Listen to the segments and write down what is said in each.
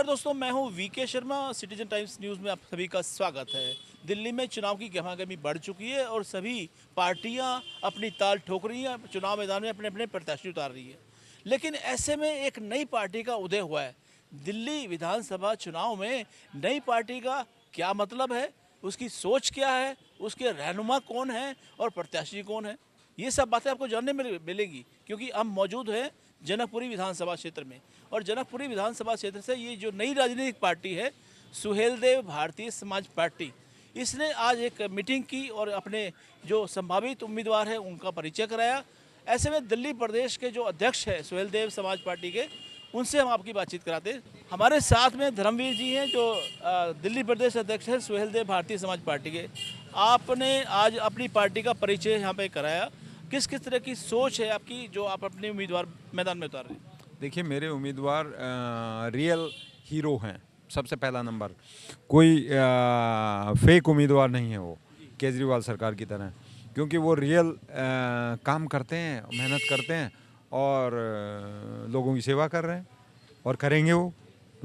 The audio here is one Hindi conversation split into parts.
नमस्कार दोस्तों, मैं हूं VK Sharma. Citizen Times News में आप सभी का स्वागत है। दिल्ली में चुनाव की गहमागहमी बढ़ चुकी है और सभी पार्टियां अपनी ताल ठोक रही हैं, चुनाव मैदान में अपने अपने प्रत्याशी उतार रही है। लेकिन ऐसे में एक नई पार्टी का उदय हुआ है। दिल्ली विधानसभा चुनाव में नई पार्टी का क्या मतलब है, उसकी सोच क्या है, उसके रहनुमा कौन है और प्रत्याशी कौन है, ये सब बातें आपको जानने मिलेंगी क्योंकि हम मौजूद हैं जनकपुरी विधानसभा क्षेत्र में। और जनकपुरी विधानसभा क्षेत्र से ये जो नई राजनीतिक पार्टी है सुहेलदेव भारतीय समाज पार्टी, इसने आज एक मीटिंग की और अपने जो संभावित उम्मीदवार है उनका परिचय कराया। ऐसे में दिल्ली प्रदेश के जो अध्यक्ष है सुहेलदेव समाज पार्टी के, उनसे हम आपकी बातचीत कराते हैं। हमारे साथ में धर्मवीर जी हैं जो दिल्ली प्रदेश अध्यक्ष है सुहेलदेव भारतीय समाज पार्टी के। आपने आज अपनी पार्टी का परिचय यहाँ पे कराया, किस किस तरह की सोच है आपकी जो आप अपने उम्मीदवार मैदान में उतार रहे हैं? देखिए, मेरे उम्मीदवार रियल हीरो हैं। सबसे पहला नंबर, कोई फेक उम्मीदवार नहीं है वो केजरीवाल सरकार की तरह, क्योंकि वो रियल काम करते हैं, मेहनत करते हैं और लोगों की सेवा कर रहे हैं और करेंगे वो।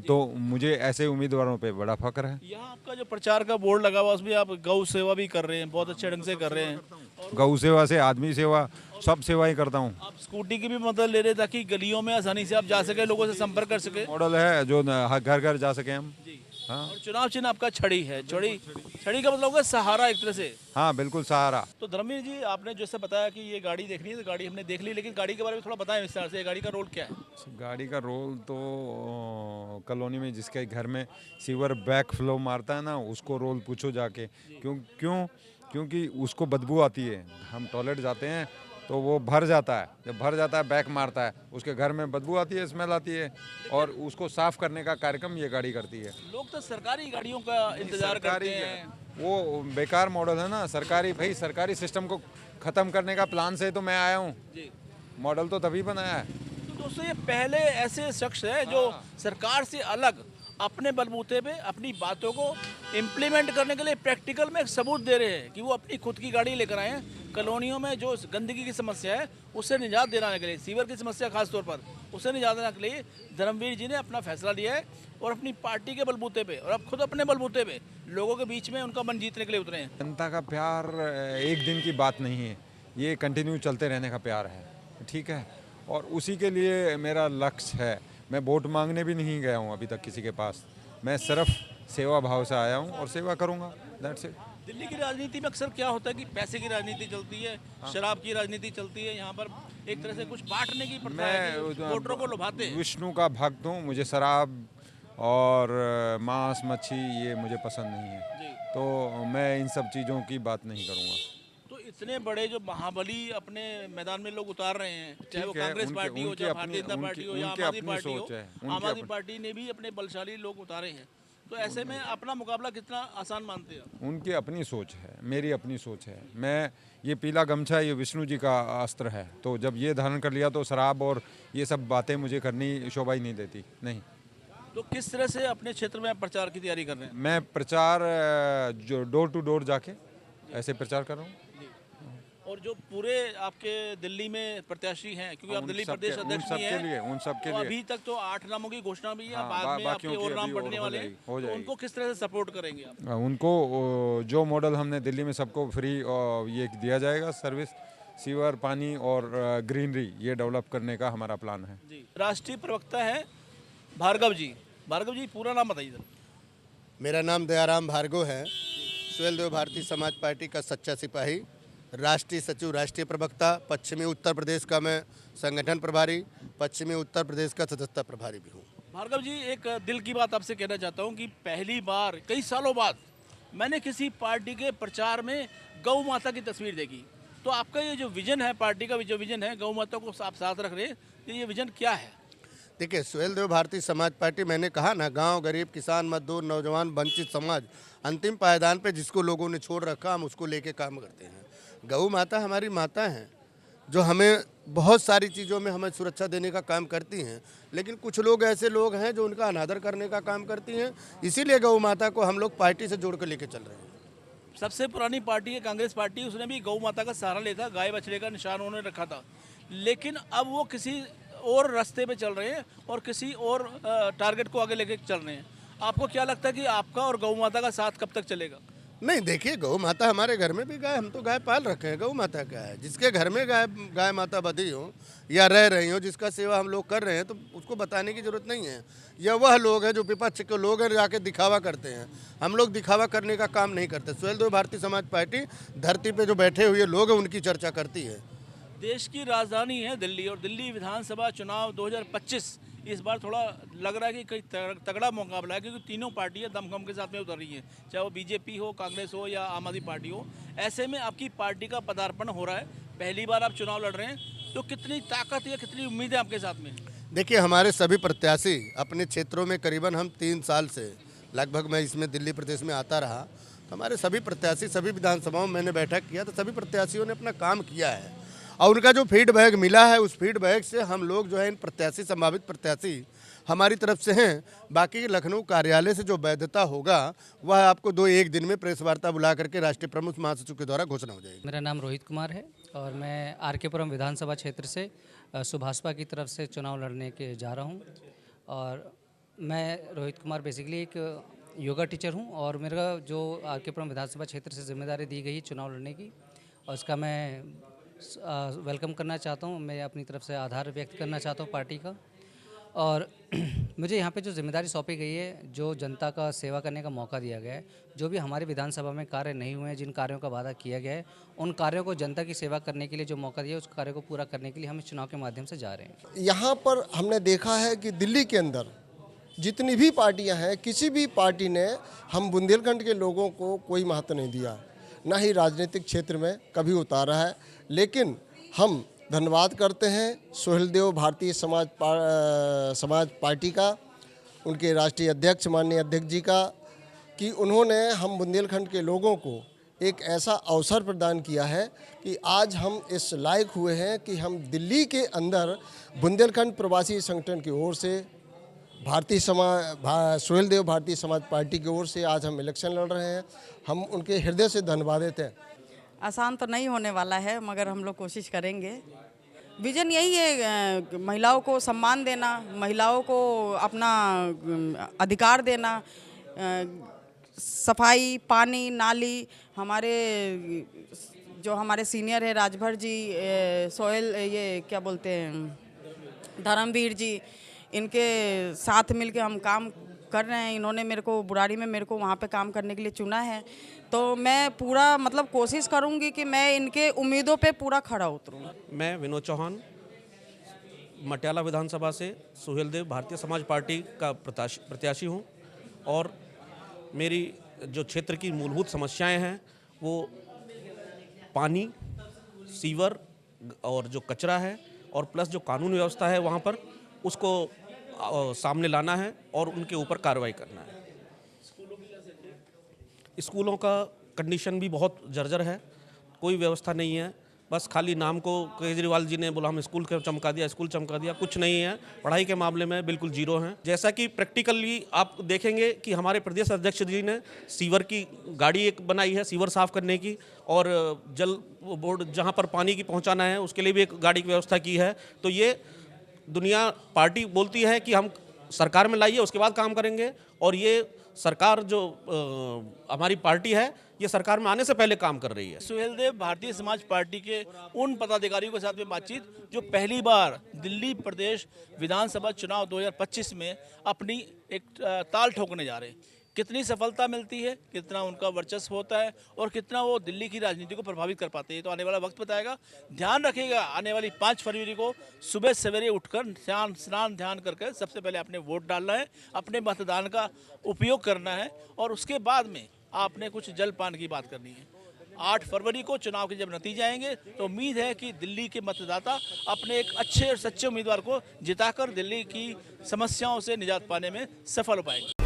तो मुझे ऐसे उम्मीदवारों पे बड़ा फख्र है। यहाँ आपका जो प्रचार का बोर्ड लगा हुआ उसमें आप गौ सेवा भी कर रहे हैं, बहुत अच्छे ढंग से कर रहे हैं। गौ सेवा से आदमी सेवा, सब सेवाएं करता हूँ। आप स्कूटी की भी मदद ले रहे हैं ताकि गलियों में आसानी से आप जा सके, लोगों से संपर्क कर सके। मॉडल है जो घर घर जा सके हम। जी। हाँ और चुनाव चिन्ह आपका छड़ी है। छड़ी का मतलब होगा सहारा एक तरह से। हाँ, बिल्कुल सहारा। तो धर्मवीर जी, आपने जैसे बताया कि ये गाड़ी देखनी है तो गाड़ी हमने देख ली, लेकिन गाड़ी के बारे में थोड़ा बताएं विस्तार से, गाड़ी का रोल क्या है? गाड़ी का रोल तो कॉलोनी में जिसके घर में सीवर बैक फ्लो मारता है ना, उसको रोल पूछो जाके। क्योंकि उसको बदबू आती है। हम टॉयलेट जाते हैं तो वो भर जाता है, जब भर जाता है बैक मारता है, उसके घर में बदबू आती है, स्मेल आती है, और उसको साफ करने का कार्यक्रम ये गाड़ी करती है। लोग तो सरकारी गाड़ियों का इंतजार करते हैं। वो बेकार मॉडल है ना सरकारी। भाई, सरकारी सिस्टम को ख़त्म करने का प्लान से तो मैं आया हूँ। मॉडल तो तभी बनाया है। तो दोस्तों, ये पहले ऐसे शख्स है जो सरकार से अलग अपने बलबूते पे अपनी बातों को इम्प्लीमेंट करने के लिए प्रैक्टिकल में एक सबूत दे रहे हैं कि वो अपनी खुद की गाड़ी लेकर आए हैं। कॉलोनियों में जो गंदगी की समस्या है उससे निजात दिलाने के लिए, सीवर की समस्या खास तौर पर उससे निजात दिलाने के लिए धर्मवीर जी ने अपना फैसला लिया है और अपनी पार्टी के बलबूते पे और अब खुद अपने बलबूते पे लोगों के बीच में उनका मन जीतने के लिए उतरे हैं। जनता का प्यार एक दिन की बात नहीं है, ये कंटिन्यू चलते रहने का प्यार है, ठीक है। और उसी के लिए मेरा लक्ष्य है। मैं वोट मांगने भी नहीं गया हूँ अभी तक किसी के पास। मैं सिर्फ सेवा भाव से आया हूँ और सेवा करूँगा, दैट्स इट। दिल्ली की राजनीति में अक्सर क्या होता है कि पैसे की राजनीति चलती है, शराब की राजनीति चलती है। यहाँ पर एक तरह से कुछ बांटने की प्रथा है कि वोटरों को लुभाते हैं। विष्णु का भक्त हूँ, मुझे शराब और मांस मच्छी ये मुझे पसंद नहीं है, जी। तो मैं इन सब चीज़ों की बात नहीं करूँगा। तो इतने बड़े जो महाबली अपने मैदान में लोग उतार रहे हैं, चाहे वो ठीक है, कांग्रेस पार्टी हो, चाहे भारतीय जनता पार्टी हो या आम आदमी पार्टी हो, आम आदमी पार्टी ने भी अपने बलशाली लोग उतारे हैं। तो ऐसे में अपना मुकाबला कितना आसान मानते हैं? उनकी अपनी सोच है, मेरी अपनी सोच है। मैं ये पीला गमछा ये विष्णु जी का अस्त्र है, तो जब ये धारण कर लिया तो शराब और ये सब बातें मुझे करनी शोभा ही नहीं देती। नहीं। तो किस तरह से अपने क्षेत्र में प्रचार की तैयारी कर रहे हैं? मैं प्रचार जो डोर टू डोर जाके ऐसे प्रचार कर रहा हूँ। और जो पूरे आपके दिल्ली में प्रत्याशी हैं, क्योंकि आप दिल्ली प्रदेश अध्यक्ष भी हैं, उन सब के तो लिए अभी तक तो 8 नामों की घोषणा भी है, हाँ, बाद में आपके बाकियों की और नाम अभी बढ़ने और वाले हैं, हो तो जाएगी। उनको किस तरह से सपोर्ट करेंगे आप? उनको जो मॉडल हमने दिल्ली में सबको फ्री ये दिया जाएगा सर्विस, सीवर, पानी और ग्रीनरी, ये डेवलप करने का हमारा प्लान है। जी। राष्ट्रीय प्रवक्ता है भार्गव जी। भार्गव जी, पूरा नाम बताइए सर। मेरा नाम दयाराम भार्गव है। सुहेलदेव भारतीय समाज पार्टी का सच्चा सिपाही, राष्ट्रीय सचिव, राष्ट्रीय प्रवक्ता, पश्चिमी उत्तर प्रदेश का मैं संगठन प्रभारी, पश्चिमी उत्तर प्रदेश का सदस्यता प्रभारी भी हूँ। भार्गव जी, एक दिल की बात आपसे कहना चाहता हूँ कि पहली बार कई सालों बाद मैंने किसी पार्टी के प्रचार में गौ माता की तस्वीर देखी। तो आपका ये जो विजन है, पार्टी का जो विजन है, गौ माता को आप साथ रख रहे हैं, तो ये विजन क्या है? देखिए, सुहेलदेव भारतीय समाज पार्टी, मैंने कहा ना, गांव, गरीब, किसान, मजदूर, नौजवान, वंचित समाज, अंतिम पायदान पे जिसको लोगों ने छोड़ रखा, हम उसको लेके काम करते हैं। गौ माता हमारी माता हैं जो हमें बहुत सारी चीज़ों में हमें सुरक्षा देने का काम करती हैं, लेकिन कुछ लोग ऐसे लोग हैं जो उनका अनादर करने का काम करती हैं। इसीलिए गौ माता को हम लोग पार्टी से जोड़ कर लेके चल रहे हैं। सबसे पुरानी पार्टी है कांग्रेस पार्टी, उसने भी गौ माता का सहारा लिया था, गाय बछड़े का निशान उन्होंने रखा था। लेकिन अब वो किसी और रास्ते पे चल रहे हैं और किसी और टारगेट को आगे लेके चल रहे हैं। आपको क्या लगता है कि आपका और गौ माता का साथ कब तक चलेगा? नहीं, देखिए, गौ माता हमारे घर में भी गाय, हम तो गाय पाल रखे हैं। गौ माता क्या है, जिसके घर में गाय माता बधी हो या रह रही हो, जिसका सेवा हम लोग कर रहे हैं, तो उसको बताने की जरूरत नहीं है। या वह लोग हैं जो विपक्ष के लोग हैं, जाके दिखावा करते हैं। हम लोग दिखावा करने का काम नहीं करते। सुहेलदेव भारतीय समाज पार्टी धरती पे जो बैठे हुए लोग हैं उनकी चर्चा करती है। देश की राजधानी है दिल्ली और दिल्ली विधानसभा चुनाव 2025 इस बार थोड़ा लग रहा है कि कई तगड़ा मुकाबला है, क्योंकि तीनों पार्टियां दमखम के साथ में उतर रही हैं, चाहे वो बीजेपी हो, कांग्रेस हो या आम आदमी पार्टी हो। ऐसे में आपकी पार्टी का पदार्पण हो रहा है, पहली बार आप चुनाव लड़ रहे हैं, तो कितनी ताकत या कितनी उम्मीद है आपके साथ में? देखिए, हमारे सभी प्रत्याशी अपने क्षेत्रों में करीबन हम 3 साल से लगभग, मैं इसमें दिल्ली प्रदेश में आता रहा, तो हमारे सभी प्रत्याशी सभी विधानसभाओं में मैंने बैठक किया, तो सभी प्रत्याशियों ने अपना काम किया है और उनका जो फीडबैक मिला है, उस फीडबैक से हम लोग जो है इन प्रत्याशी, संभावित प्रत्याशी हमारी तरफ से हैं। बाकी लखनऊ कार्यालय से जो वैधता होगा वह आपको 2-1 दिन में प्रेस वार्ता बुला करके राष्ट्रीय प्रमुख महासचिव के द्वारा घोषणा हो जाएगी। मेरा नाम रोहित कुमार है और मैं आर.के.पुरम विधानसभा क्षेत्र से सुभाषपा की तरफ से चुनाव लड़ने के जा रहा हूं। और मैं रोहित कुमार बेसिकली एक योगा टीचर हूं और मेरा जो आर.के.पुरम विधानसभा क्षेत्र से जिम्मेदारी दी गई चुनाव लड़ने की, और उसका मैं वेलकम करना चाहता हूं। मैं अपनी तरफ से आभार व्यक्त करना चाहता हूं पार्टी का। और मुझे यहाँ पे जो जिम्मेदारी सौंपी गई है, जो जनता का सेवा करने का मौका दिया गया है, जो भी हमारे विधानसभा में कार्य नहीं हुए हैं, जिन कार्यों का वादा किया गया है, उन कार्यों को जनता की सेवा करने के लिए जो मौका दिया है, उस कार्य को पूरा करने के लिए हम इस चुनाव के माध्यम से जा रहे हैं। यहाँ पर हमने देखा है कि दिल्ली के अंदर जितनी भी पार्टियाँ हैं, किसी भी पार्टी ने हम बुंदेलखंड के लोगों को कोई महत्व नहीं दिया, ना ही राजनीतिक क्षेत्र में कभी उतारा है। लेकिन हम धन्यवाद करते हैं सुहेलदेव भारतीय समाज पार्टी का, उनके राष्ट्रीय अध्यक्ष माननीय अध्यक्ष जी का, कि उन्होंने हम बुंदेलखंड के लोगों को एक ऐसा अवसर प्रदान किया है कि आज हम इस लायक हुए हैं कि हम दिल्ली के अंदर बुंदेलखंड प्रवासी संगठन की ओर से सुहेलदेव भारतीय समाज पार्टी की ओर से आज हम इलेक्शन लड़ रहे हैं। हम उनके हृदय से धन्यवादित हैं। आसान तो नहीं होने वाला है, मगर हम लोग कोशिश करेंगे। विजन यही है, महिलाओं को सम्मान देना, महिलाओं को अपना अधिकार देना, सफाई, पानी, नाली। हमारे सीनियर है राजभर जी, सोहेल, ये क्या बोलते हैं, धर्मवीर जी, इनके साथ मिलके हम काम कर रहे हैं। इन्होंने मेरे को बुराड़ी में मेरे को वहाँ पे काम करने के लिए चुना है, तो मैं पूरा कोशिश करूँगी कि मैं इनके उम्मीदों पे पूरा खड़ा उतरूँ। मैं विनोद चौहान मटियाला विधानसभा से सुहेलदेव भारतीय समाज पार्टी का प्रत्याशी हूँ और मेरी जो क्षेत्र की मूलभूत समस्याएं हैं वो पानी, सीवर और जो कचरा है और प्लस जो कानून व्यवस्था है वहाँ पर उसको सामने लाना है और उनके ऊपर कार्रवाई करना है। स्कूलों का कंडीशन भी बहुत जर्जर है, कोई व्यवस्था नहीं है, बस खाली नाम को केजरीवाल जी ने बोला हम स्कूल चमका दिया, कुछ नहीं है। पढ़ाई के मामले में बिल्कुल जीरो हैं। जैसा कि प्रैक्टिकली आप देखेंगे कि हमारे प्रदेश अध्यक्ष जी ने सीवर की गाड़ी एक बनाई है सीवर साफ़ करने की, और जल बोर्ड जहां पर पानी की पहुंचाना है उसके लिए भी एक गाड़ी की व्यवस्था की है। तो ये दुनिया पार्टी बोलती है कि हम सरकार में लाइए उसके बाद काम करेंगे, और ये सरकार जो हमारी पार्टी है ये सरकार में आने से पहले काम कर रही है। सुहेलदेव भारतीय समाज पार्टी के उन पदाधिकारियों के साथ में बातचीत जो पहली बार दिल्ली प्रदेश विधानसभा चुनाव 2025 में अपनी एक ताल ठोकने जा रहे हैं। कितनी सफलता मिलती है, कितना उनका वर्चस्व होता है और कितना वो दिल्ली की राजनीति को प्रभावित कर पाते हैं, तो आने वाला वक्त बताएगा। ध्यान रखिएगा, आने वाली 5 फरवरी को सुबह सवेरे उठकर स्नान ध्यान करके सबसे पहले आपने वोट डालना है, अपने मतदान का उपयोग करना है और उसके बाद में आपने कुछ जलपान की बात करनी है। 8 फरवरी को चुनाव के जब नतीजे आएंगे तो उम्मीद है कि दिल्ली के मतदाता अपने एक अच्छे और सच्चे उम्मीदवार को जिताकर दिल्ली की समस्याओं से निजात पाने में सफल हो पाएंगे।